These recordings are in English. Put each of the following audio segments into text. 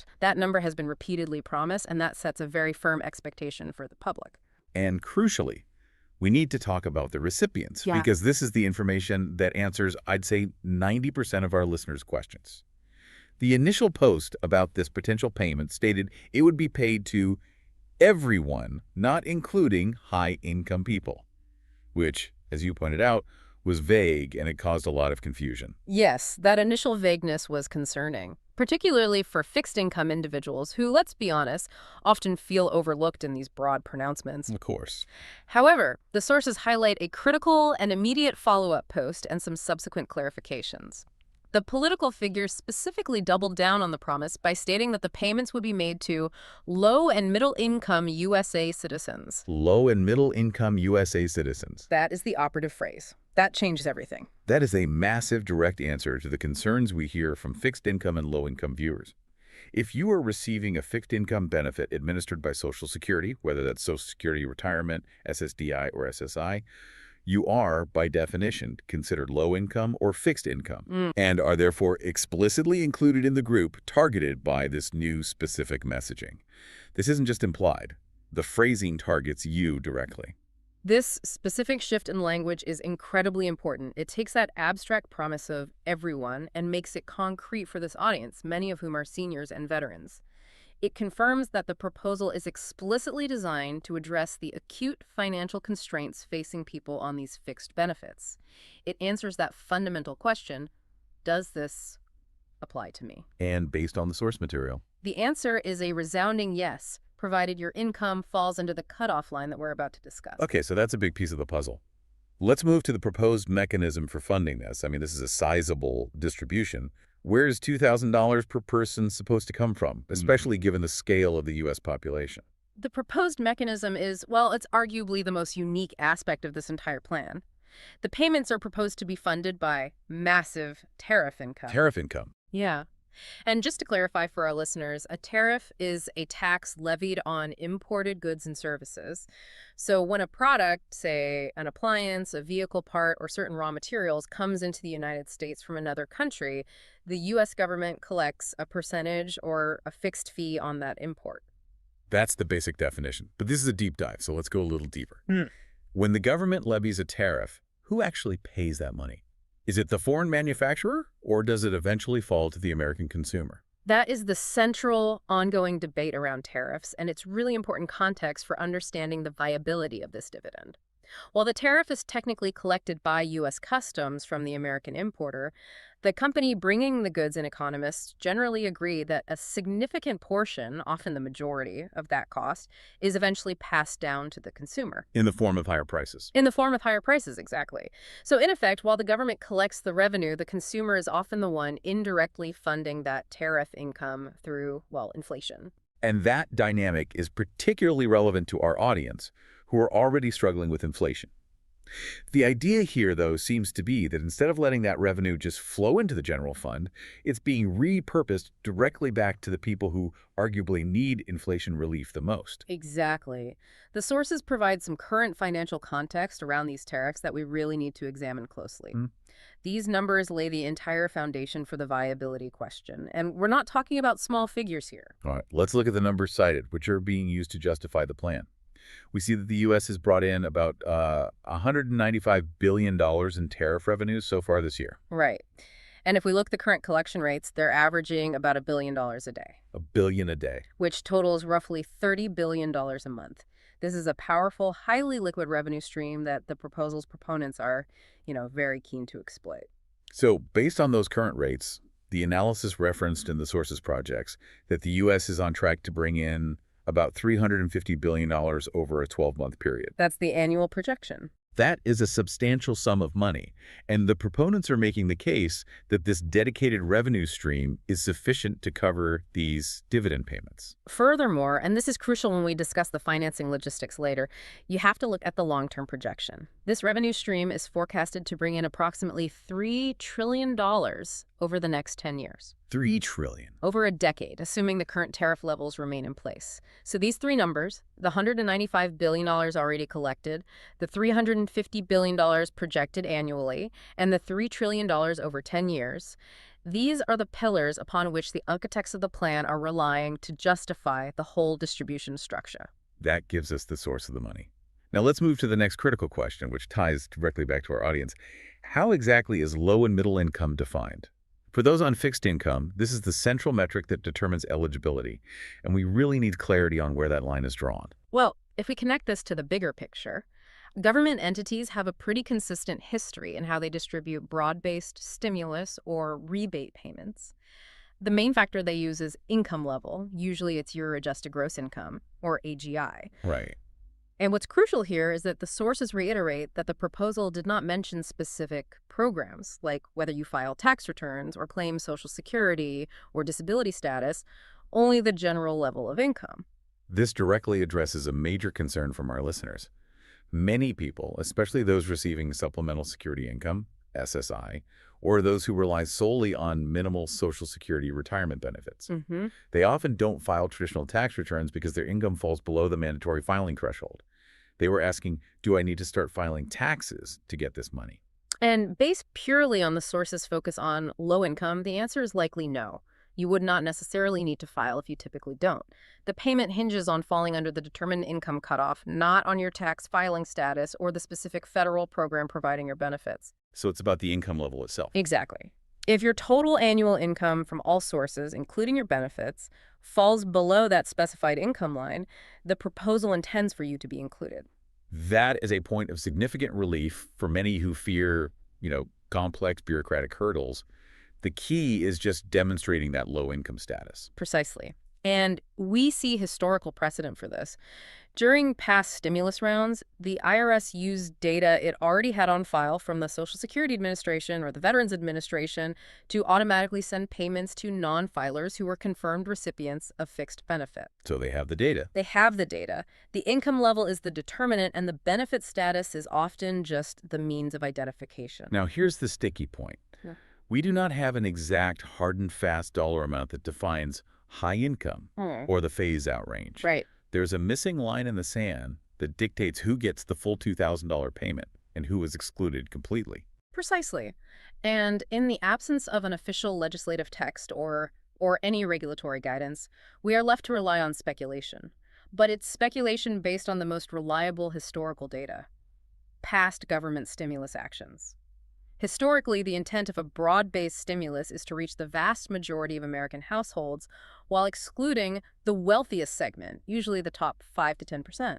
correct. That number has been repeatedly promised, and that sets a very firm expectation for the public. And crucially, we need to talk about the recipients, Yeah. because this is the information that answers, I'd say, 90% of our listeners' questions. The initial post about this potential payment stated it would be paid to everyone, not including high-income people, which, as you pointed out, was vague and it caused a lot of confusion. Yes, that initial vagueness was concerning, particularly for fixed-income individuals who, let's be honest, often feel overlooked in these broad pronouncements. Of course. However, the sources highlight a critical and immediate follow-up post and some subsequent clarifications. The political figures specifically doubled down on the promise by stating that the payments would be made to low- and middle-income USA citizens. Low and middle-income USA citizens. That is the operative phrase. That changes everything. That is a massive direct answer to the concerns we hear from fixed-income and low-income viewers. If you are receiving a fixed-income benefit administered by Social Security, whether that's Social Security Retirement, SSDI, or SSI, you are, by definition, considered low-income or fixed income, and are therefore explicitly included in the group targeted by this new specific messaging. This isn't just implied. The phrasing targets you directly. This specific shift in language is incredibly important. It takes that abstract promise of everyone and makes it concrete for this audience, many of whom are seniors and veterans. It confirms that the proposal is explicitly designed to address the acute financial constraints facing people on these fixed benefits. It answers that fundamental question, does this apply to me? And based on the source material. The answer is a resounding yes, provided your income falls under the cutoff line that we're about to discuss. Okay, so that's a big piece of the puzzle. Let's move to the proposed mechanism for funding this. I mean, this is a sizable distribution. Where is $2,000 per person supposed to come from, especially given the scale of the U.S. population? The proposed mechanism is, well, it's arguably the most unique aspect of this entire plan. The payments are proposed to be funded by massive tariff income. Tariff income. Yeah. And just to clarify for our listeners, a tariff is a tax levied on imported goods and services. So when a product, say an appliance, a vehicle part, or certain raw materials comes into the United States from another country, the U.S. government collects a percentage or a fixed fee on that import. That's the basic definition. But this is a deep dive, so let's go a little deeper. When the government levies a tariff, who actually pays that money? Is it the foreign manufacturer, or does it eventually fall to the American consumer? That is the central ongoing debate around tariffs, and it's really important context for understanding the viability of this dividend. While the tariff is technically collected by U.S. Customs from the American importer, the company bringing the goods and economists generally agree that a significant portion, often the majority, of that cost is eventually passed down to the consumer. In the form of higher prices. In the form of higher prices, exactly. So in effect, while the government collects the revenue, the consumer is often the one indirectly funding that tariff income through, well, inflation. And that dynamic is particularly relevant to our audience, who are already struggling with inflation. The idea here, though, seems to be that instead of letting that revenue just flow into the general fund, it's being repurposed directly back to the people who arguably need inflation relief the most. Exactly. The sources provide some current financial context around these tariffs that we really need to examine closely. These numbers lay the entire foundation for the viability question, and we're not talking about small figures here. All right, let's look at the numbers cited, which are being used to justify the plan. We see that the U.S. has brought in about $195 billion in tariff revenues so far this year. Right. And if we look at the current collection rates, they're averaging about $1 billion a day. $1 billion a day. Which totals roughly $30 billion a month. This is a powerful, highly liquid revenue stream that the proposal's proponents are, very keen to exploit. So based on those current rates, the analysis referenced in the sources projects that the U.S. is on track to bring in about $350 billion over a 12-month period. That's the annual projection. That is a substantial sum of money, and the proponents are making the case that this dedicated revenue stream is sufficient to cover these dividend payments. Furthermore, and this is crucial when we discuss the financing logistics later, you have to look at the long-term projection. This revenue stream is forecasted to bring in approximately $3 trillion over the next 10 years. $3 trillion. Over a decade, assuming the current tariff levels remain in place. So these three numbers, the $195 billion already collected, the $350 billion projected annually, and the $3 trillion over 10 years, These are the pillars upon which the architects of the plan are relying to justify the whole distribution structure. That gives us the source of the money. Now let's move to the next critical question, which ties directly back to our audience. How exactly is low and middle income defined? For those on fixed income, this is the central metric that determines eligibility, and we really need clarity on where that line is drawn. Well, if we connect this to the bigger picture, government entities have a pretty consistent history in how they distribute broad-based stimulus or rebate payments. The main factor they use is income level. Usually it's your adjusted gross income, or AGI. Right. And what's crucial here is that the sources reiterate that the proposal did not mention specific programs, like whether you file tax returns or claim Social Security or disability status, only the general level of income. This directly addresses a major concern from our listeners. Many people, especially those receiving supplemental security income, SSI, or those who rely solely on minimal Social Security retirement benefits. They often don't file traditional tax returns because their income falls below the mandatory filing threshold. They were asking, do I need to start filing taxes to get this money? And based purely on the source's focus on low income, the answer is likely no. You would not necessarily need to file if you typically don't. The payment hinges on falling under the determined income cutoff, not on your tax filing status or the specific federal program providing your benefits. So it's about the income level itself. Exactly. If your total annual income from all sources, including your benefits, falls below that specified income line, the proposal intends for you to be included. That is a point of significant relief for many who fear, complex bureaucratic hurdles. The key is just demonstrating that low income status. Precisely. And we see historical precedent for this. During past stimulus rounds, the IRS used data it already had on file from the Social Security Administration or the Veterans Administration to automatically send payments to non-filers who were confirmed recipients of fixed benefit. So they have the data. They have the data. The income level is the determinant, and the benefit status is often just the means of identification. Now here's the sticky point. Yeah. We do not have an exact hard and fast dollar amount that defines high income or the phase-out range. Right. There's a missing line in the sand that dictates who gets the full $2,000 payment and who is excluded completely. Precisely. And in the absence of an official legislative text or any regulatory guidance, we are left to rely on speculation. But it's speculation based on the most reliable historical data, past government stimulus actions. Historically, the intent of a broad-based stimulus is to reach the vast majority of American households while excluding the wealthiest segment, usually the top 5 to 10%.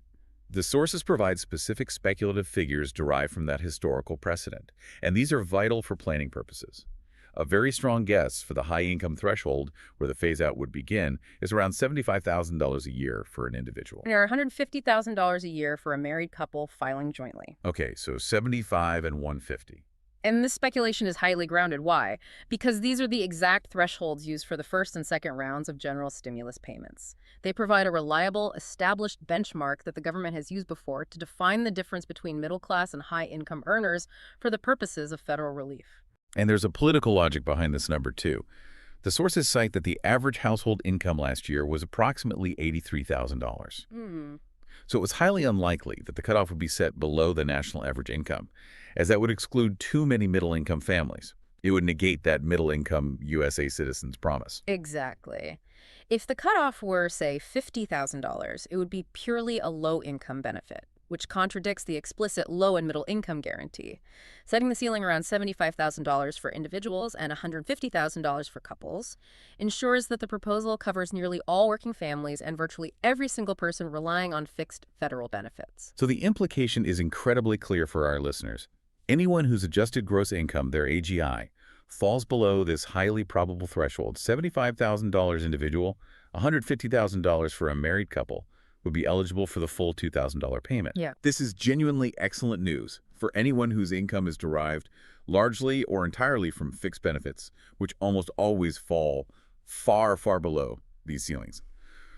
The sources provide specific speculative figures derived from that historical precedent, and these are vital for planning purposes. A very strong guess for the high-income threshold where the phase-out would begin is around $75,000 a year for an individual. There are $150,000 a year for a married couple filing jointly. Okay, so 75 and 150. And this speculation is highly grounded. Why? Because these are the exact thresholds used for the first and second rounds of general stimulus payments. They provide a reliable, established benchmark that the government has used before to define the difference between middle-class and high-income earners for the purposes of federal relief. And there's a political logic behind this number, too. The sources cite that the average household income last year was approximately $83,000. So it was highly unlikely that the cutoff would be set below the national average income, as that would exclude too many middle-income families. It would negate that middle-income USA citizens promise. Exactly. If the cutoff were, say, $50,000, it would be purely a low-income benefit, which contradicts the explicit low and middle income guarantee. Setting the ceiling around $75,000 for individuals and $150,000 for couples ensures that the proposal covers nearly all working families and virtually every single person relying on fixed federal benefits. So the implication is incredibly clear for our listeners. Anyone whose adjusted gross income, their AGI, falls below this highly probable threshold, $75,000 individual, $150,000 for a married couple, would be eligible for the full $2,000 payment. Yeah. This is genuinely excellent news for anyone whose income is derived largely or entirely from fixed benefits, which almost always fall far, far below these ceilings.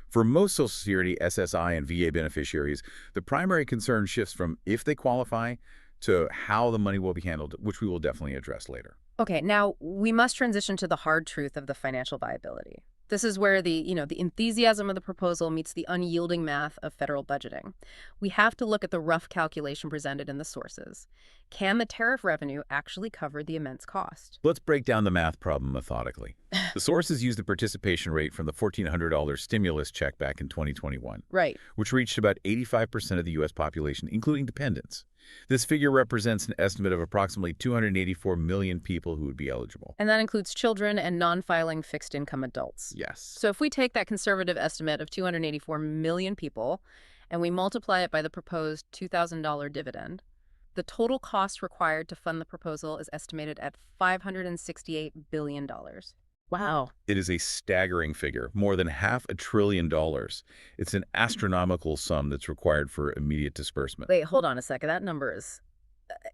For most Social Security, SSI, and VA beneficiaries, the primary concern shifts from if they qualify to how the money will be handled, which we will definitely address later. Okay, now we must transition to the hard truth of the financial viability. This is where the enthusiasm of the proposal meets the unyielding math of federal budgeting. We have to look at the rough calculation presented in the sources. Can the tariff revenue actually cover the immense cost? Let's break down the math problem methodically. The sources use the participation rate from the $1,400 stimulus check back in 2021, Right. which reached about 85% of the U.S. population, including dependents. This figure represents an estimate of approximately 284 million people who would be eligible. And that includes children and non-filing fixed-income adults. Yes. So if we take that conservative estimate of 284 million people and we multiply it by the proposed $2,000 dividend, the total cost required to fund the proposal is estimated at $568 billion. Wow. It is a staggering figure, more than $500 billion. It's an astronomical sum that's required for immediate disbursement. Wait, hold on a second. That number is,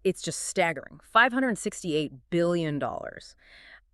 it's just staggering. $568 billion.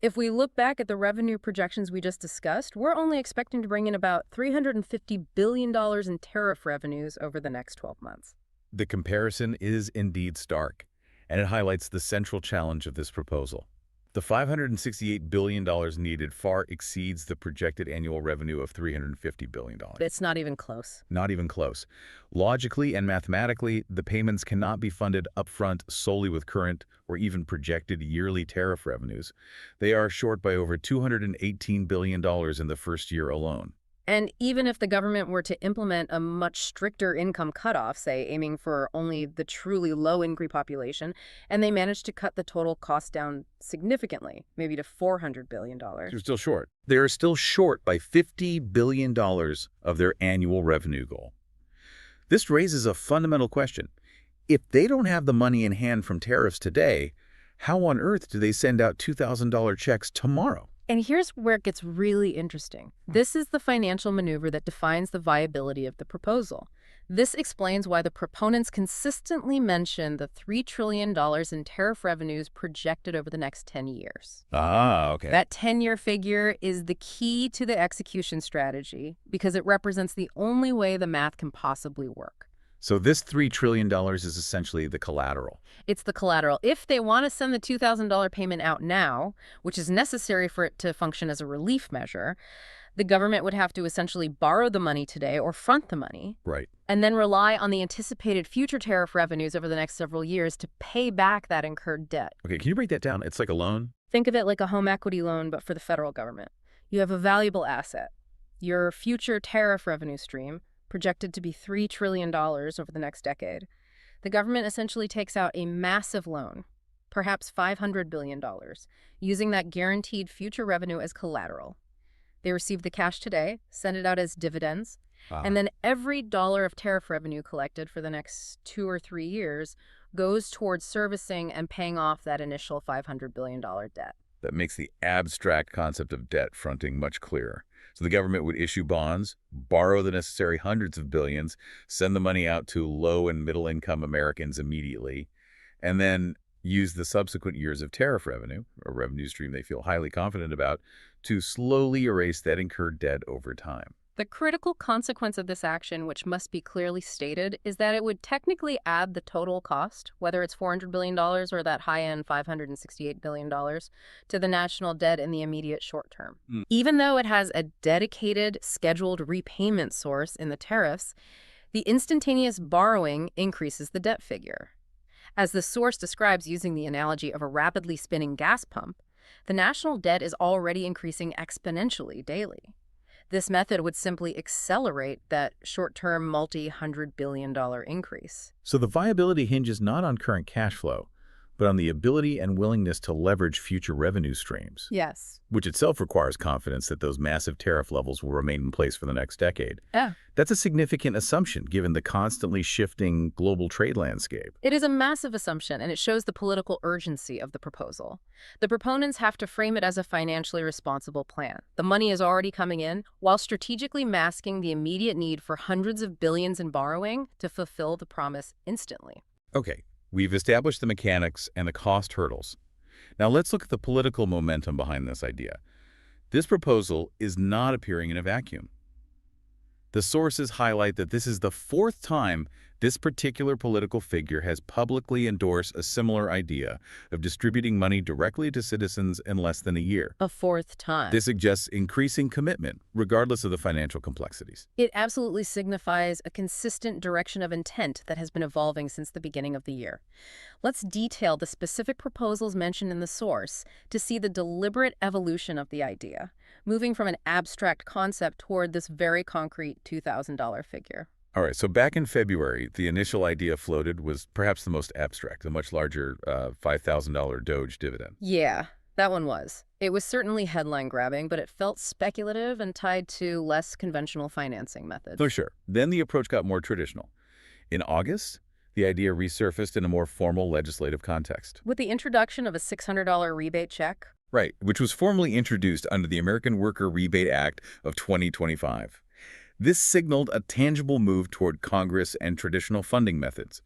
If we look back at the revenue projections we just discussed, we're only expecting to bring in about $350 billion in tariff revenues over the next 12 months. The comparison is indeed stark, and it highlights the central challenge of this proposal. The $568 billion needed far exceeds the projected annual revenue of $350 billion. It's not even close. Not even close. Logically and mathematically, the payments cannot be funded upfront solely with current or even projected yearly tariff revenues. They are short by over $218 billion in the first year alone. And even if the government were to implement a much stricter income cutoff, say aiming for only the truly low-income population, and they managed to cut the total cost down significantly, maybe to $400 billion. They're still short. They are still short by $50 billion of their annual revenue goal. This raises a fundamental question. If they don't have the money in hand from tariffs today, how on earth do they send out $2,000 checks tomorrow? And here's where it gets really interesting. This is the financial maneuver that defines the viability of the proposal. This explains why the proponents consistently mention the $3 trillion in tariff revenues projected over the next 10 years. Ah, okay. That 10-year figure is the key to the execution strategy because it represents the only way the math can possibly work. So this $3 trillion is essentially the collateral. It's the collateral. If they want to send the $2,000 payment out now, which is necessary for it to function as a relief measure, the government would have to essentially borrow the money today or front the money. Right. And then rely on the anticipated future tariff revenues over the next several years to pay back that incurred debt. Okay, can you break that down? It's like a loan? Think of it like a home equity loan, but for the federal government. You have a valuable asset, your future tariff revenue stream, projected to be $3 trillion over the next decade. The government essentially takes out a massive loan, perhaps $500 billion, using that guaranteed future revenue as collateral. They receive the cash today, send it out as dividends, and then every dollar of tariff revenue collected for the next 2 or 3 years goes towards servicing and paying off that initial $500 billion debt. That makes the abstract concept of debt fronting much clearer. So the government would issue bonds, borrow the necessary hundreds of billions, send the money out to low and middle income Americans immediately, and then use the subsequent years of tariff revenue, a revenue stream they feel highly confident about, to slowly erase that incurred debt over time. The critical consequence of this action, which must be clearly stated, is that it would technically add the total cost, whether it's $400 billion or that high-end $568 billion, to the national debt in the immediate short term. Even though it has a dedicated, scheduled repayment source in the tariffs, the instantaneous borrowing increases the debt figure. As the source describes using the analogy of a rapidly spinning gas pump, the national debt is already increasing exponentially daily. This method would simply accelerate that short-term multi-hundred-billion-dollar increase. So the viability hinges not on current cash flow, but on the ability and willingness to leverage future revenue streams. Yes. Which itself requires confidence that those massive tariff levels will remain in place for the next decade. Yeah. That's a significant assumption given the constantly shifting global trade landscape. It is a massive assumption, and it shows the political urgency of the proposal. The proponents have to frame it as a financially responsible plan. The money is already coming in, while strategically masking the immediate need for hundreds of billions in borrowing to fulfill the promise instantly. Okay, we've established the mechanics and the cost hurdles. Now let's look at the political momentum behind this idea. This proposal is not appearing in a vacuum. The sources highlight that this is the fourth time this particular political figure has publicly endorsed a similar idea of distributing money directly to citizens in less than a year. A fourth time. This suggests increasing commitment, regardless of the financial complexities. It absolutely signifies a consistent direction of intent that has been evolving since the beginning of the year. Let's detail the specific proposals mentioned in the source to see the deliberate evolution of the idea, moving from an abstract concept toward this very concrete $2,000 figure. All right, so back in February, the initial idea floated was perhaps the most abstract, the much larger $5,000 Doge dividend. Yeah, that one was. It was certainly headline-grabbing, but it felt speculative and tied to less conventional financing methods. Oh, sure. Then the approach got more traditional. In August, the idea resurfaced in a more formal legislative context. With the introduction of a $600 rebate check. Right, which was formally introduced under the American Worker Rebate Act of 2025. This signaled a tangible move toward Congress and traditional funding methods.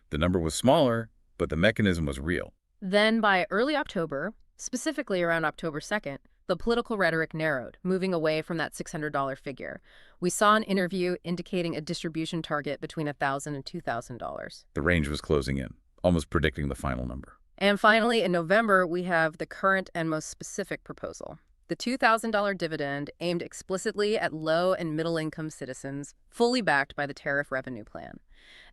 The number was smaller, but the mechanism was real. Then by early October, specifically around October 2nd, the political rhetoric narrowed, moving away from that $600 figure. We saw an interview indicating a distribution target between $1,000 and $2,000. The range was closing in, almost predicting the final number. And finally, in November, we have the current and most specific proposal. The $2,000 dividend aimed explicitly at low and middle-income citizens, fully backed by the Tariff Revenue Plan.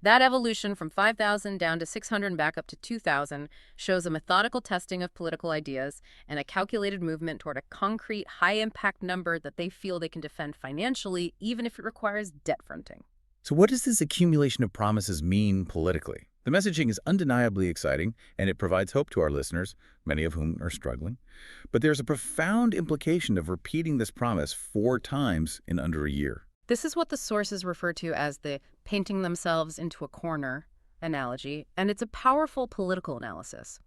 That evolution from $5,000 down to $600 and back up to $2,000 shows a methodical testing of political ideas and a calculated movement toward a concrete, high-impact number that they feel they can defend financially, even if it requires debt fronting. So what does this accumulation of promises mean politically? The messaging is undeniably exciting, and it provides hope to our listeners, many of whom are struggling. But there's a profound implication of repeating this promise 4 times in under a year. This is what the sources refer to as the painting themselves into a corner analogy, and it's a powerful political analysis.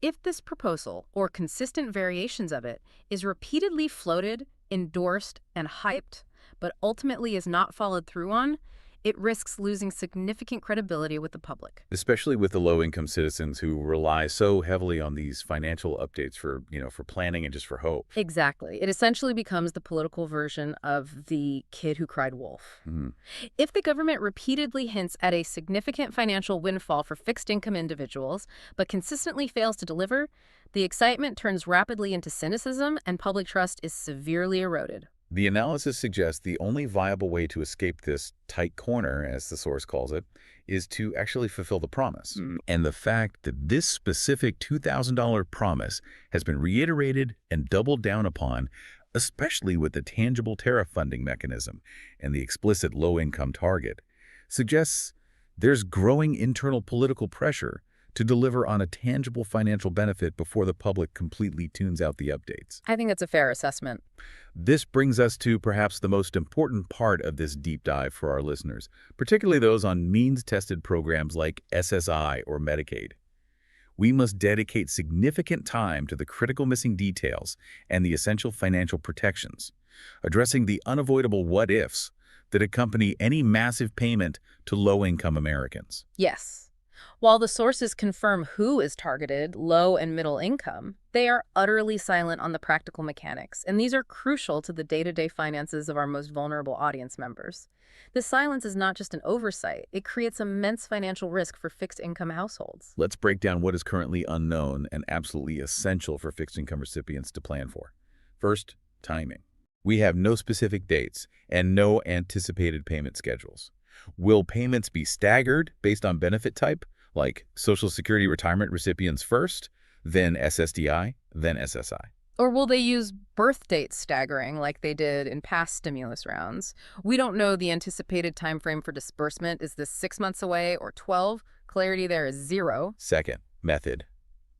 If this proposal, or consistent variations of it, is repeatedly floated, endorsed, and hyped, but ultimately is not followed through on, it risks losing significant credibility with the public. Especially with the low-income citizens who rely so heavily on these financial updates for planning and just for hope. Exactly. It essentially becomes the political version of the kid who cried wolf. If the government repeatedly hints at a significant financial windfall for fixed-income individuals, but consistently fails to deliver, the excitement turns rapidly into cynicism and public trust is severely eroded. The analysis suggests the only viable way to escape this tight corner, as the source calls it, is to actually fulfill the promise. And the fact that this specific $2,000 promise has been reiterated and doubled down upon, especially with the tangible tariff funding mechanism and the explicit low-income target, suggests there's growing internal political pressure to deliver on a tangible financial benefit before the public completely tunes out the updates. I think that's a fair assessment. This brings us to perhaps the most important part of this deep dive for our listeners, particularly those on means-tested programs like SSI or Medicaid. We must dedicate significant time to the critical missing details and the essential financial protections, addressing the unavoidable what-ifs that accompany any massive payment to low-income Americans. Yes. While the sources confirm who is targeted, low and middle income, they are utterly silent on the practical mechanics, and these are crucial to the day-to-day finances of our most vulnerable audience members. This silence is not just an oversight, it creates immense financial risk for fixed-income households. Let's break down what is currently unknown and absolutely essential for fixed-income recipients to plan for. First, timing. We have no specific dates and no anticipated payment schedules. Will payments be staggered based on benefit type, like Social Security retirement recipients first, then SSDI, then SSI? Or will they use birth date staggering like they did in past stimulus rounds? We don't know the anticipated time frame for disbursement. Is this 6 months away or 12? Clarity there is 0. Second, method.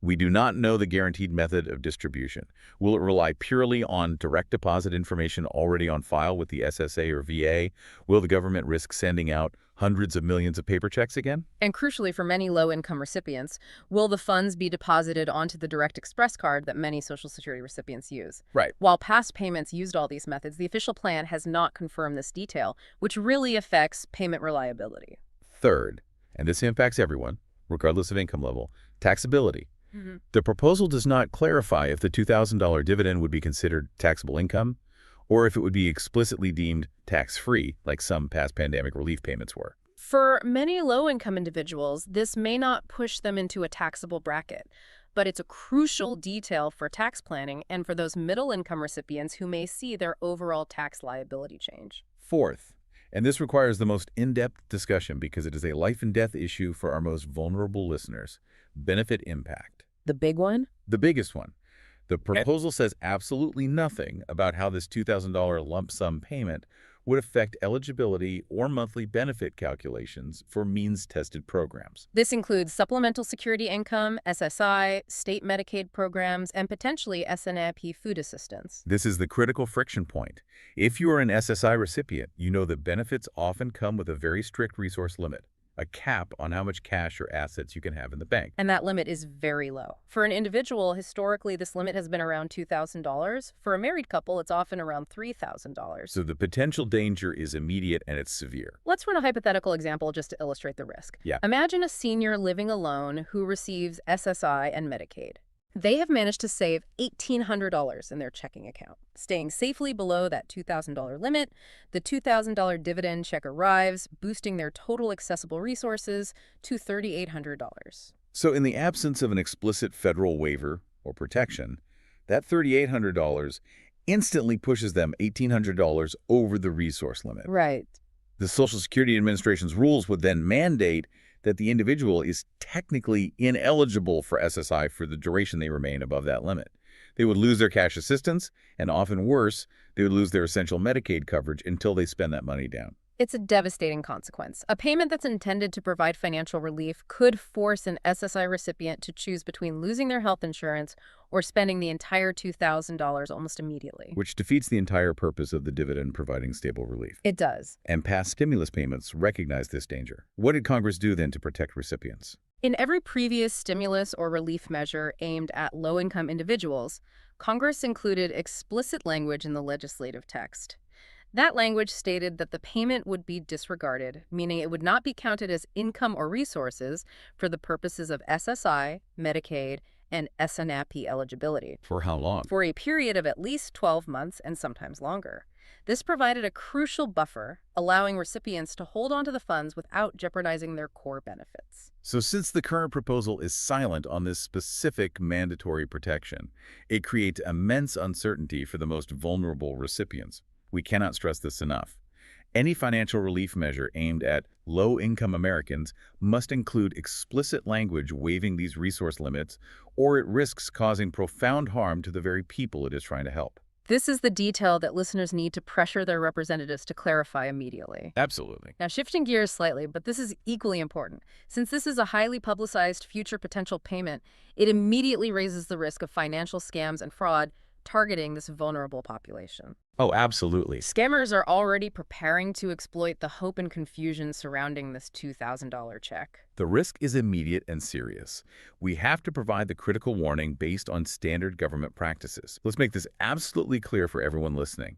We do not know the guaranteed method of distribution. Will it rely purely on direct deposit information already on file with the SSA or VA? Will the government risk sending out hundreds of millions of paper checks again? And crucially for many low-income recipients, will the funds be deposited onto the Direct Express card that many Social Security recipients use? Right. While past payments used all these methods, the official plan has not confirmed this detail, which really affects payment reliability. Third, and this impacts everyone, regardless of income level, taxability. The proposal does not clarify if the $2,000 dividend would be considered taxable income or if it would be explicitly deemed tax-free, like some past pandemic relief payments were. For many low-income individuals, this may not push them into a taxable bracket, but it's a crucial detail for tax planning and for those middle-income recipients who may see their overall tax liability change. Fourth, and this requires the most in-depth discussion because it is a life and death issue for our most vulnerable listeners, benefit impact. The big one? The biggest one. The proposal says absolutely nothing about how this $2,000 lump sum payment would affect eligibility or monthly benefit calculations for means-tested programs. This includes supplemental security income, SSI, state Medicaid programs, and potentially SNAP food assistance. This is the critical friction point. If you are an SSI recipient, you know that benefits often come with a very strict resource limit, a cap on how much cash or assets you can have in the bank. And that limit is very low. For an individual, historically, this limit has been around $2,000. For a married couple, it's often around $3,000. So the potential danger is immediate and it's severe. Let's run a hypothetical example just to illustrate the risk. Yeah. Imagine a senior living alone who receives SSI and Medicaid. They have managed to save $1,800 in their checking account. Staying safely below that $2,000 limit, the $2,000 dividend check arrives, boosting their total accessible resources to $3,800. So in the absence of an explicit federal waiver or protection, that $3,800 instantly pushes them $1,800 over the resource limit. Right. The Social Security Administration's rules would then mandate that the individual is technically ineligible for SSI for the duration they remain above that limit. They would lose their cash assistance, and often worse, they would lose their essential Medicaid coverage until they spend that money down. It's a devastating consequence. A payment that's intended to provide financial relief could force an SSI recipient to choose between losing their health insurance or spending the entire $2,000 almost immediately. Which defeats the entire purpose of the dividend providing stable relief. It does. And past stimulus payments recognize this danger. What did Congress do then to protect recipients? In every previous stimulus or relief measure aimed at low-income individuals, Congress included explicit language in the legislative text. That language stated that the payment would be disregarded, meaning it would not be counted as income or resources for the purposes of SSI, Medicaid, and SNAP eligibility. For how long? For a period of at least 12 months and sometimes longer. This provided a crucial buffer, allowing recipients to hold on to the funds without jeopardizing their core benefits. So since the current proposal is silent on this specific mandatory protection, it creates immense uncertainty for the most vulnerable recipients. We cannot stress this enough. Any financial relief measure aimed at low-income Americans must include explicit language waiving these resource limits, or it risks causing profound harm to the very people it is trying to help. This is the detail that listeners need to pressure their representatives to clarify immediately. Absolutely. Now, shifting gears slightly, but this is equally important. Since this is a highly publicized future potential payment, it immediately raises the risk of financial scams and fraud targeting this vulnerable population. Oh, absolutely. Scammers are already preparing to exploit the hope and confusion surrounding this $2,000 check. The risk is immediate and serious. We have to provide the critical warning based on standard government practices. Let's make this absolutely clear for everyone listening.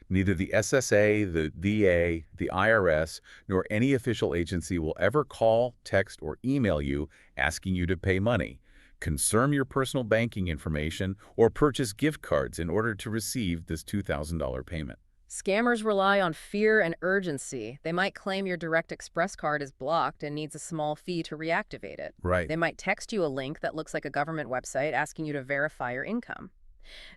Neither the SSA, the VA, the IRS, nor any official agency will ever call, text, or email you asking you to pay money, confirm your personal banking information, or purchase gift cards in order to receive this $2,000 payment. Scammers rely on fear and urgency. They might claim your Direct Express card is blocked and needs a small fee to reactivate it. Right. They might text you a link that looks like a government website asking you to verify your income.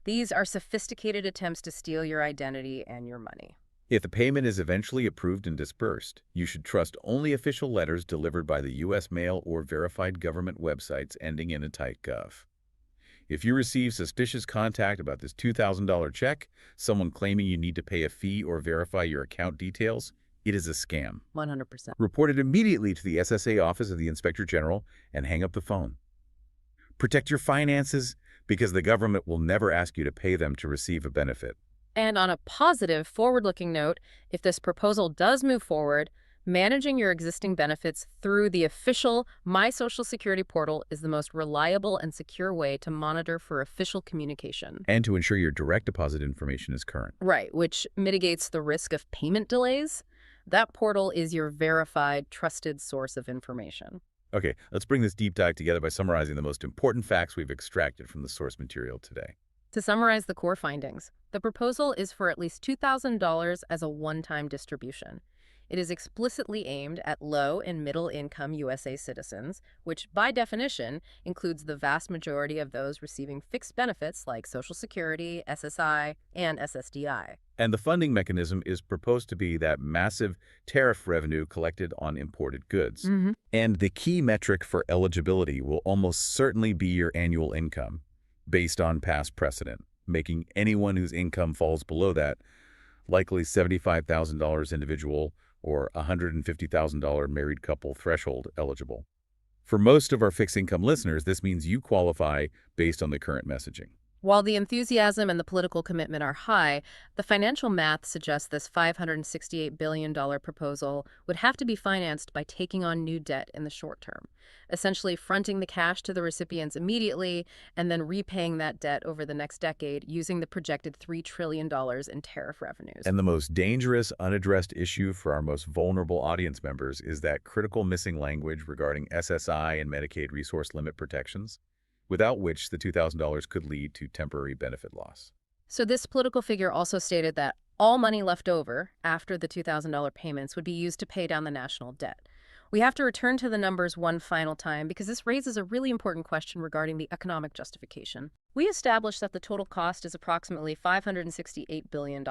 These are sophisticated attempts to steal your identity and your money. If the payment is eventually approved and disbursed, you should trust only official letters delivered by the U.S. mail or verified government websites ending in a .gov. If you receive suspicious contact about this $2,000 check, someone claiming you need to pay a fee or verify your account details, it is a scam. 100%. Report it immediately to the SSA Office of the Inspector General and hang up the phone. Protect your finances because the government will never ask you to pay them to receive a benefit. And on a positive, forward-looking note, if this proposal does move forward, managing your existing benefits through the official My Social Security portal is the most reliable and secure way to monitor for official communication. And to ensure your direct deposit information is current. Right, which mitigates the risk of payment delays. That portal is your verified, trusted source of information. Okay, let's bring this deep dive together by summarizing the most important facts we've extracted from the source material today. To summarize the core findings, the proposal is for at least $2,000 as a one-time distribution. It is explicitly aimed at low and middle-income USA citizens, which, by definition, includes the vast majority of those receiving fixed benefits like Social Security, SSI, and SSDI. And the funding mechanism is proposed to be that massive tariff revenue collected on imported goods. And the key metric for eligibility will almost certainly be your annual income, based on past precedent, making anyone whose income falls below that, likely $75,000 individual or $150,000 married couple threshold eligible. For most of our fixed income listeners, this means you qualify based on the current messaging. While the enthusiasm and the political commitment are high, the financial math suggests this $568 billion proposal would have to be financed by taking on new debt in the short term, essentially fronting the cash to the recipients immediately and then repaying that debt over the next decade using the projected $3 trillion in tariff revenues. And the most dangerous, unaddressed issue for our most vulnerable audience members is that critical missing language regarding SSI and Medicaid resource limit protections, without which the $2,000 could lead to temporary benefit loss. So this political figure also stated that all money left over after the $2,000 payments would be used to pay down the national debt. We have to return to the numbers one final time because this raises a really important question regarding the economic justification. We established that the total cost is approximately $568 billion,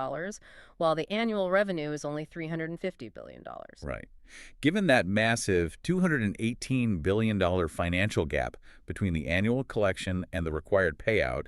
while the annual revenue is only $350 billion. Right. Given that massive $218 billion financial gap between the annual collection and the required payout,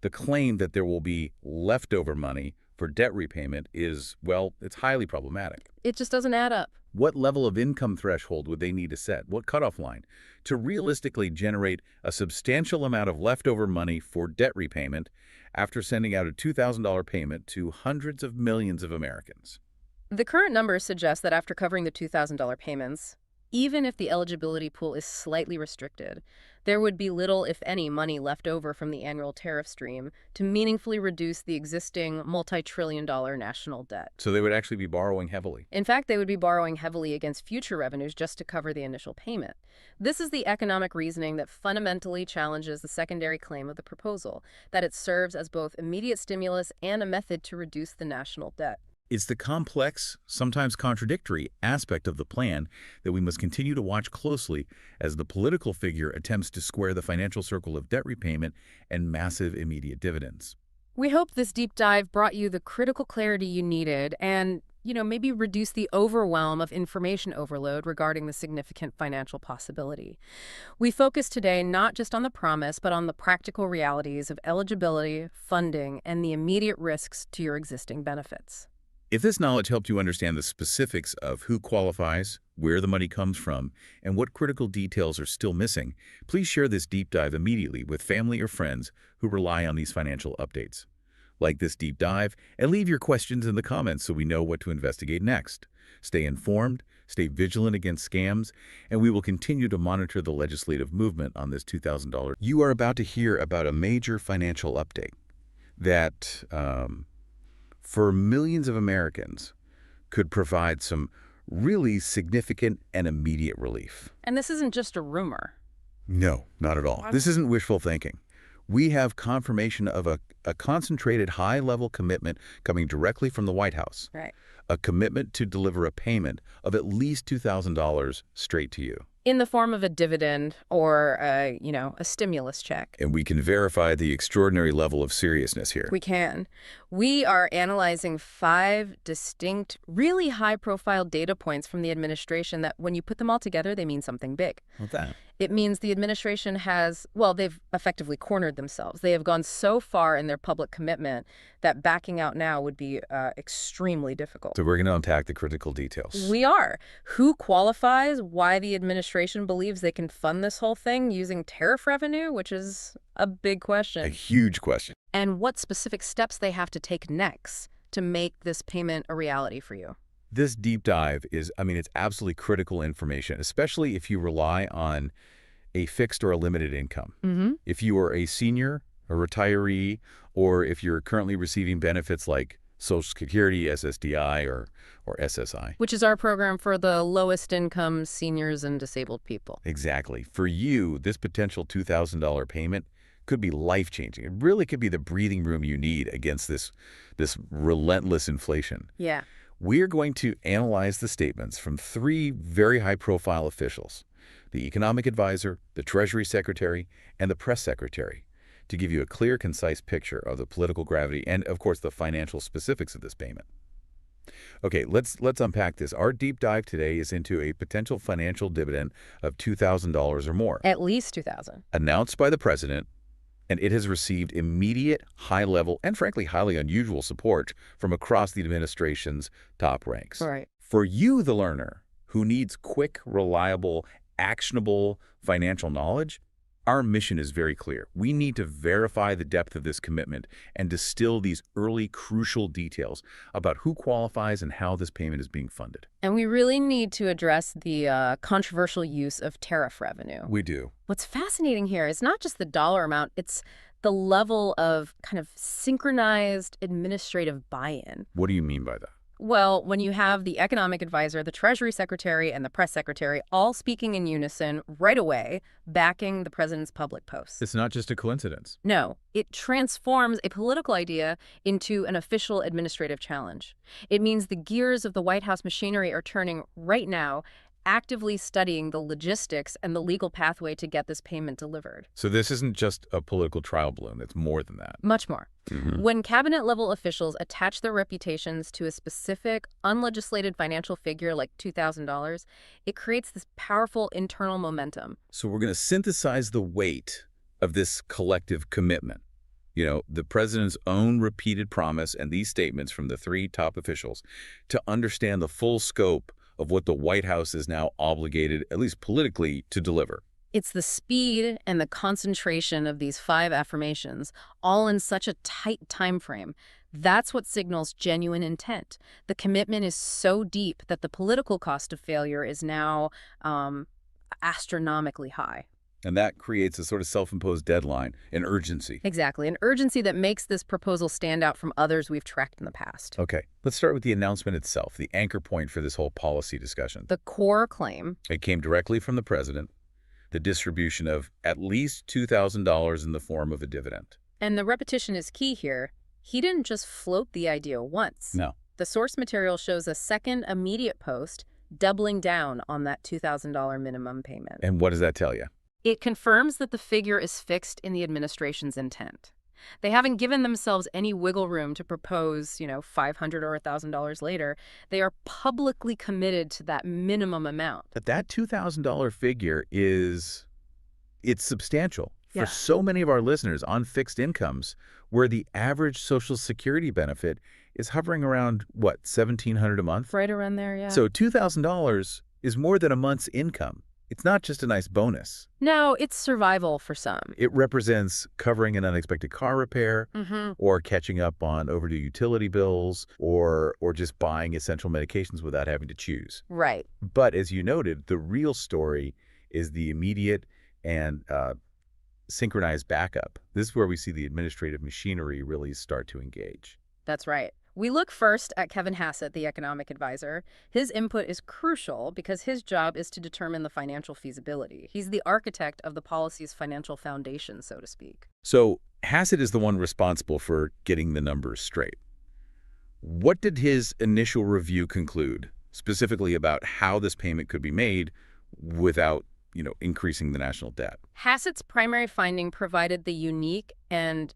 the claim that there will be leftover money for debt repayment is, well, it's highly problematic. It just doesn't add up. What level of income threshold would they need to set? What cutoff line to realistically generate a substantial amount of leftover money for debt repayment after sending out a $2,000 payment to hundreds of millions of Americans? The current numbers suggest that after covering the $2,000 payments, even if the eligibility pool is slightly restricted, there would be little, if any, money left over from the annual tariff stream to meaningfully reduce the existing multi-trillion-dollar national debt. So they would actually be borrowing heavily. In fact, they would be borrowing heavily against future revenues just to cover the initial payment. This is the economic reasoning that fundamentally challenges the secondary claim of the proposal, that it serves as both immediate stimulus and a method to reduce the national debt. It's the complex, sometimes contradictory aspect of the plan that we must continue to watch closely as the political figure attempts to square the financial circle of debt repayment and massive immediate dividends. We hope this deep dive brought you the critical clarity you needed and, maybe reduce the overwhelm of information overload regarding the significant financial possibility. We focus today not just on the promise, but on the practical realities of eligibility, funding, and the immediate risks to your existing benefits. If this knowledge helped you understand the specifics of who qualifies, where the money comes from, and what critical details are still missing, please share this deep dive immediately with family or friends who rely on these financial updates. Like this deep dive and leave your questions in the comments so we know what to investigate next. Stay informed, stay vigilant against scams, and we will continue to monitor the legislative movement on this $2,000. You are about to hear about a major financial update that, for millions of Americans, could provide some really significant and immediate relief. And this isn't just a rumor. No, not at all. This isn't wishful thinking. We have confirmation of a concentrated high-level commitment coming directly from the White House. Right. A commitment to deliver a payment of at least $2,000 straight to you. In the form of a dividend or, a stimulus check. And we can verify the extraordinary level of seriousness here. We can. We are analyzing 5 distinct, really high-profile data points from the administration that, when you put them all together, they mean something big. What's that? It means the administration has, they've effectively cornered themselves. They have gone so far in their public commitment that backing out now would be extremely difficult. So we're going to unpack the critical details. We are. Who qualifies? Why the administration believes they can fund this whole thing using tariff revenue, which is a big question. A huge question. And what specific steps they have to take next to make this payment a reality for you. This deep dive is, it's absolutely critical information, especially if you rely on a fixed or a limited income. If you are a senior, a retiree, or if you're currently receiving benefits like Social Security, SSDI, or SSI. Which is our program for the lowest income seniors and disabled people. Exactly. For you, this potential $2,000 payment could be life-changing. It really could be the breathing room you need against this relentless inflation. Yeah. We're going to analyze the statements from three very high-profile officials, the economic advisor, the Treasury Secretary, and the press secretary, to give you a clear, concise picture of the political gravity and, of course, the financial specifics of this payment. Okay, let's unpack this. Our deep dive today is into a potential financial dividend of $2,000 or more, At least 2,000. announced by the president, and it has received immediate, high-level, and frankly, highly unusual support from across the administration's top ranks. Right. For you, the learner, who needs quick, reliable, actionable financial knowledge, our mission is very clear. We need to verify the depth of this commitment and distill these early, crucial details about who qualifies and how this payment is being funded. And we really need to address the controversial use of tariff revenue. We do. What's fascinating here is not just the dollar amount, it's the level of kind of synchronized administrative buy-in. What do you mean by that? Well, when you have the economic advisor, the Treasury Secretary, and the press secretary all speaking in unison right away, backing the president's public posts. It's not just a coincidence. No, it transforms a political idea into an official administrative challenge. It means the gears of the White House machinery are turning right now, actively studying the logistics and the legal pathway to get this payment delivered. So this isn't just a political trial balloon. It's more than that. Much more. Mm-hmm. When cabinet-level officials attach their reputations to a specific, unlegislated financial figure like $2,000, it creates this powerful internal momentum. So we're going to synthesize the weight of this collective commitment. You know, the president's own repeated promise and these statements from the three top officials to understand the full scope of what the White House is now obligated, at least politically, to deliver. It's the speed and the concentration of these 5 affirmations, all in such a tight time frame. That's what signals genuine intent. The commitment is so deep that the political cost of failure is now astronomically high. And that creates a sort of self-imposed deadline, an urgency. Exactly, an urgency that makes this proposal stand out from others we've tracked in the past. Okay, let's start with the announcement itself, the anchor point for this whole policy discussion. The core claim. It came directly from the president, the distribution of at least $2,000 in the form of a dividend. And the repetition is key here. He didn't just float the idea once. No. The source material shows a second immediate post doubling down on that $2,000 minimum payment. And what does that tell you? It confirms that the figure is fixed in the administration's intent. They haven't given themselves any wiggle room to propose, $500 or $1,000 later. They are publicly committed to that minimum amount. But that $2,000 figure it's substantial. Yeah. For so many of our listeners on fixed incomes, where the average Social Security benefit is hovering around, what, $1,700 a month? Right around there, yeah. So $2,000 is more than a month's income. It's not just a nice bonus. No, it's survival for some. It represents covering an unexpected car repair, or catching up on overdue utility bills, or just buying essential medications without having to choose. Right. But as you noted, the real story is the immediate and synchronized backup. This is where we see the administrative machinery really start to engage. That's right. We look first at Kevin Hassett, the economic advisor. His input is crucial because his job is to determine the financial feasibility. He's the architect of the policy's financial foundation, so to speak. So Hassett is the one responsible for getting the numbers straight. What did his initial review conclude, specifically about how this payment could be made without, increasing the national debt? Hassett's primary finding provided the unique and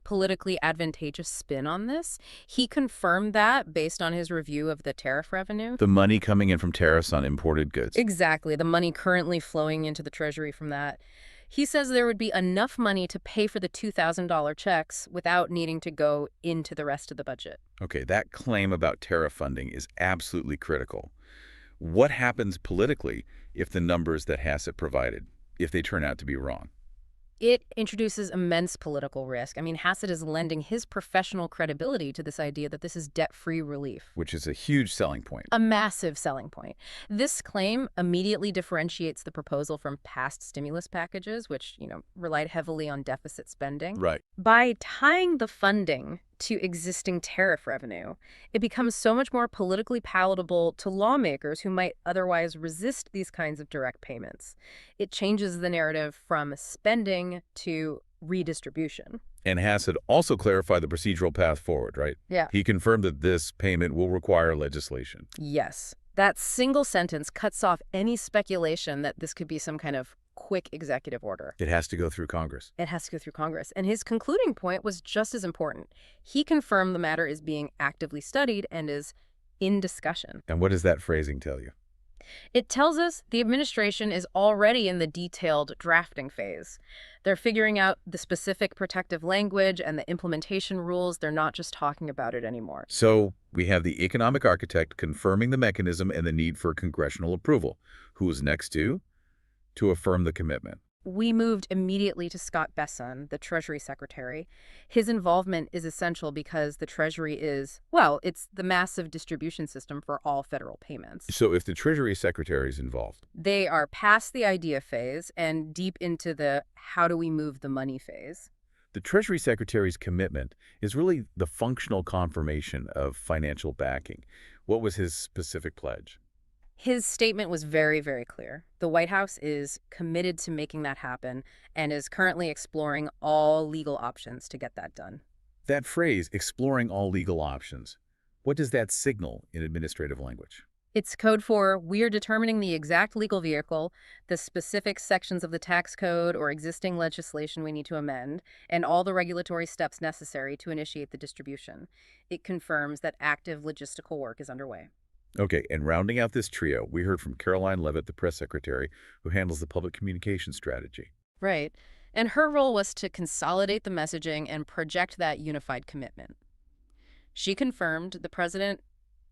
politically advantageous spin on this. He confirmed that based on his review of the tariff revenue. The money coming in from tariffs on imported goods. Exactly, the money currently flowing into the Treasury from that. He says there would be enough money to pay for the $2,000 checks without needing to go into the rest of the budget. Okay, that claim about tariff funding is absolutely critical. What happens politically if the numbers that Hassett provided, if they turn out to be wrong? It introduces immense political risk. I mean, Hassett is lending his professional credibility to this idea that this is debt-free relief. Which is a huge selling point. A massive selling point. This claim immediately differentiates the proposal from past stimulus packages, which, relied heavily on deficit spending. Right. By tying the funding to existing tariff revenue, it becomes so much more politically palatable to lawmakers who might otherwise resist these kinds of direct payments. It changes the narrative from spending to redistribution. And Hassett also clarified the procedural path forward, right? Yeah. He confirmed that this payment will require legislation. Yes. That single sentence cuts off any speculation that this could be some kind of quick executive order. It has to go through Congress. It has to go through Congress. And his concluding point was just as important. He confirmed the matter is being actively studied and is in discussion. And what does that phrasing tell you? It tells us the administration is already in the detailed drafting phase. They're figuring out the specific protective language and the implementation rules. They're not just talking about it anymore. So we have the economic architect confirming the mechanism and the need for congressional approval. Who is next to affirm the commitment? We moved immediately to Scott Besson, the Treasury Secretary. His involvement is essential because the Treasury is, well, it's the massive distribution system for all federal payments. So if the Treasury Secretary is involved, They are past the idea phase and deep into the how do we move the money phase. the Treasury Secretary's commitment is really the functional confirmation of financial backing. What was his specific pledge? His statement was very, very clear. The White House is committed to making that happen and is currently exploring all legal options to get that done. That phrase, exploring all legal options, what does that signal in administrative language? It's code for we're determining the exact legal vehicle, the specific sections of the tax code or existing legislation we need to amend, and all the regulatory steps necessary to initiate the distribution. It confirms that active logistical work is underway. Okay, and rounding out this trio, we heard from Caroline Levitt, the press secretary, who handles the public communication strategy. Right. And her role was to consolidate the messaging and project that unified commitment. She confirmed the president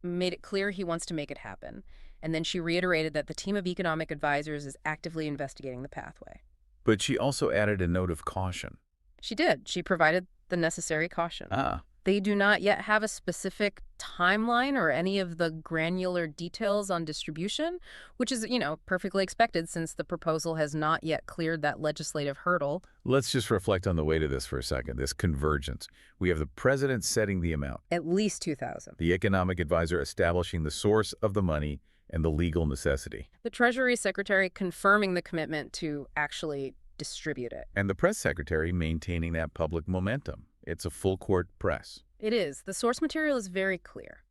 made it clear he wants to make it happen. And then she reiterated that the team of economic advisors is actively investigating the pathway. But she also added a note of caution. She did. She provided the necessary caution. Ah, They do not yet have a specific timeline or any of the granular details on distribution, which is, perfectly expected since the proposal has not yet cleared that legislative hurdle. let's just reflect on the weight of this for a second, this convergence. We have the president setting the amount, At least 2,000. the economic advisor establishing the source of the money and the legal necessity, The Treasury Secretary confirming the commitment to actually distribute it. and the press secretary maintaining that public momentum. It's a full-court press. It is. The source material is very clear.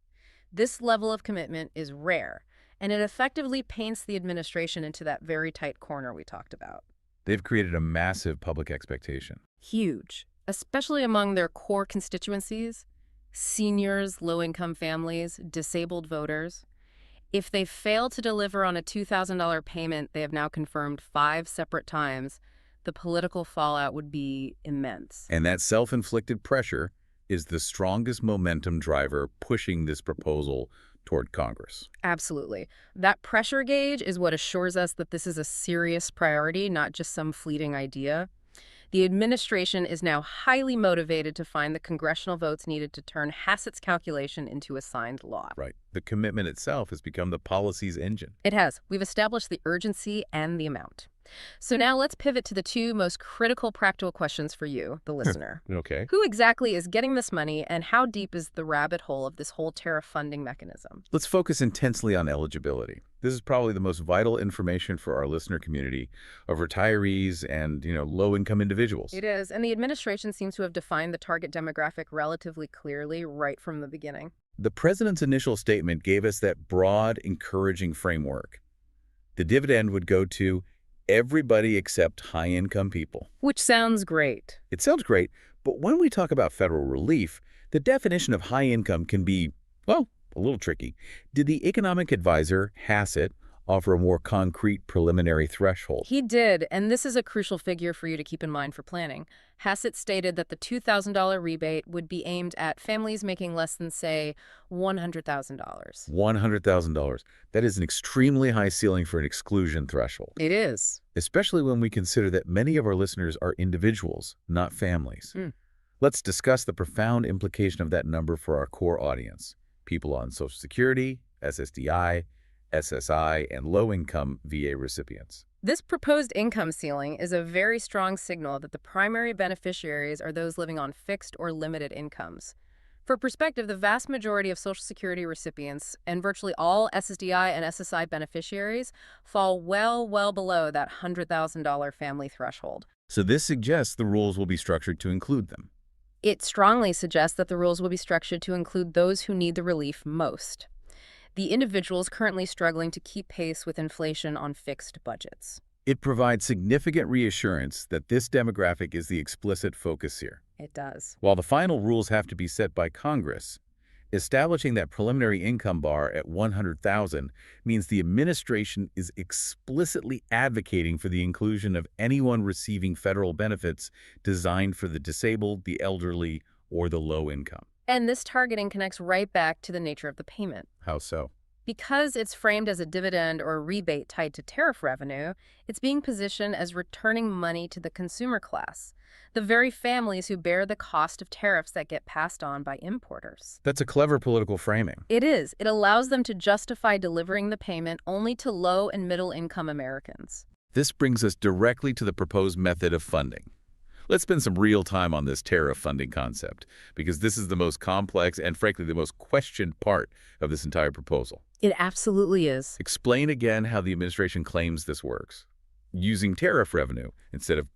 This level of commitment is rare, and it effectively paints the administration into that very tight corner we talked about. They've created a massive public expectation. Huge, especially among their core constituencies, seniors, low-income families, disabled voters. If they fail to deliver on a $2,000 payment they have now confirmed 5 separate times, the political fallout would be immense. And that self-inflicted pressure is the strongest momentum driver pushing this proposal toward Congress. Absolutely. That pressure gauge is what assures us that this is a serious priority, not just some fleeting idea. The administration is now highly motivated to find the congressional votes needed to turn Hassett's calculation into a signed law. Right. The commitment itself has become the policy's engine. It has. We've established the urgency and the amount. So now let's pivot to the 2 most critical practical questions for you, the listener. Okay. Who exactly is getting this money, and how deep is the rabbit hole of this whole tariff funding mechanism? Let's focus intensely on eligibility. This is probably the most vital information for our listener community of retirees and, low-income individuals. It is, and the administration seems to have defined the target demographic relatively clearly right from the beginning. The president's initial statement gave us that broad, encouraging framework. The dividend would go to everybody except high-income people. Which sounds great. It sounds great, but when we talk about federal relief, the definition of high income can be, well, a little tricky. Did the economic advisor, Hassett, offer a more concrete preliminary threshold? He did, and this is a crucial figure for you to keep in mind for planning. Hassett stated that the $2,000 rebate would be aimed at families making less than, say, $100,000. $100,000. That is an extremely high ceiling for an exclusion threshold, It is. especially when we consider that many of our listeners are individuals, not families. Let's discuss the profound implication of that number for our core audience, people on Social Security, SSDI, SSI, and low-income VA recipients. This proposed income ceiling is a very strong signal that the primary beneficiaries are those living on fixed or limited incomes. For perspective, the vast majority of Social Security recipients and virtually all SSDI and SSI beneficiaries fall well below that $100,000 family threshold. So this suggests the rules will be structured to include them. It strongly suggests that the rules will be structured to include those who need the relief most, the individuals currently struggling to keep pace with inflation on fixed budgets. It provides significant reassurance that this demographic is the explicit focus here. It does. While the final rules have to be set by Congress, establishing that preliminary income bar at $100,000 means the administration is explicitly advocating for the inclusion of anyone receiving federal benefits designed for the disabled, the elderly, or the low income. And this targeting connects right back to the nature of the payment. How so? Because it's framed as a dividend or a rebate tied to tariff revenue, it's being positioned as returning money to the consumer class, the very families who bear the cost of tariffs that get passed on by importers. That's a clever political framing. It is. It allows them to justify delivering the payment only to low and middle income Americans. This brings us directly to the proposed method of funding. Let's spend some real time on this tariff funding concept, because this is the most complex and, frankly, the most questioned part of this entire proposal. It absolutely is. Explain again how the administration claims this works, using tariff revenue instead of,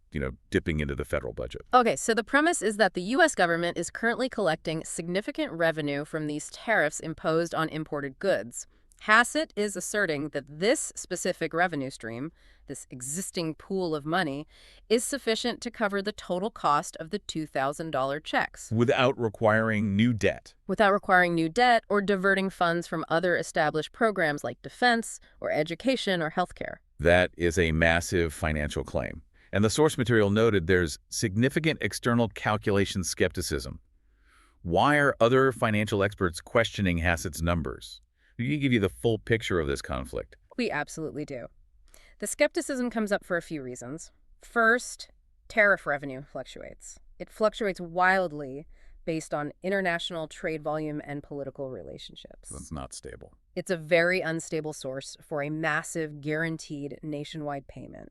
dipping into the federal budget. Okay, so the premise is that the U.S. government is currently collecting significant revenue from these tariffs imposed on imported goods. Hassett is asserting that this specific revenue stream, this existing pool of money, is sufficient to cover the total cost of the $2,000 checks. Without requiring new debt. Without requiring new debt or diverting funds from other established programs like defense or education or healthcare. That is a massive financial claim. And the source material noted there's significant external calculation skepticism. Why are other financial experts questioning Hassett's numbers? We can give you the full picture of this conflict. We absolutely do. The skepticism comes up for a few reasons. First, tariff revenue fluctuates. It fluctuates wildly based on international trade volume and political relationships. That's not stable. It's a very unstable source for a massive, guaranteed nationwide payment.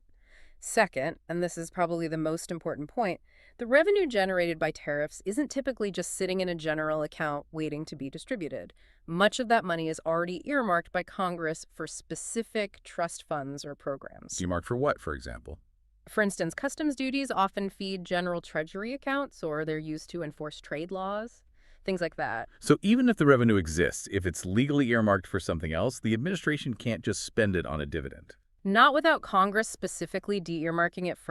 Second, and this is probably the most important point, the revenue generated by tariffs isn't typically just sitting in a general account waiting to be distributed. Much of that money is already earmarked by Congress for specific trust funds or programs. Earmarked for what, for example? For instance, customs duties often feed general treasury accounts, or they're used to enforce trade laws, things like that. So even if the revenue exists, if it's legally earmarked for something else, the administration can't just spend it on a dividend. Not without Congress specifically de-earmarking it first.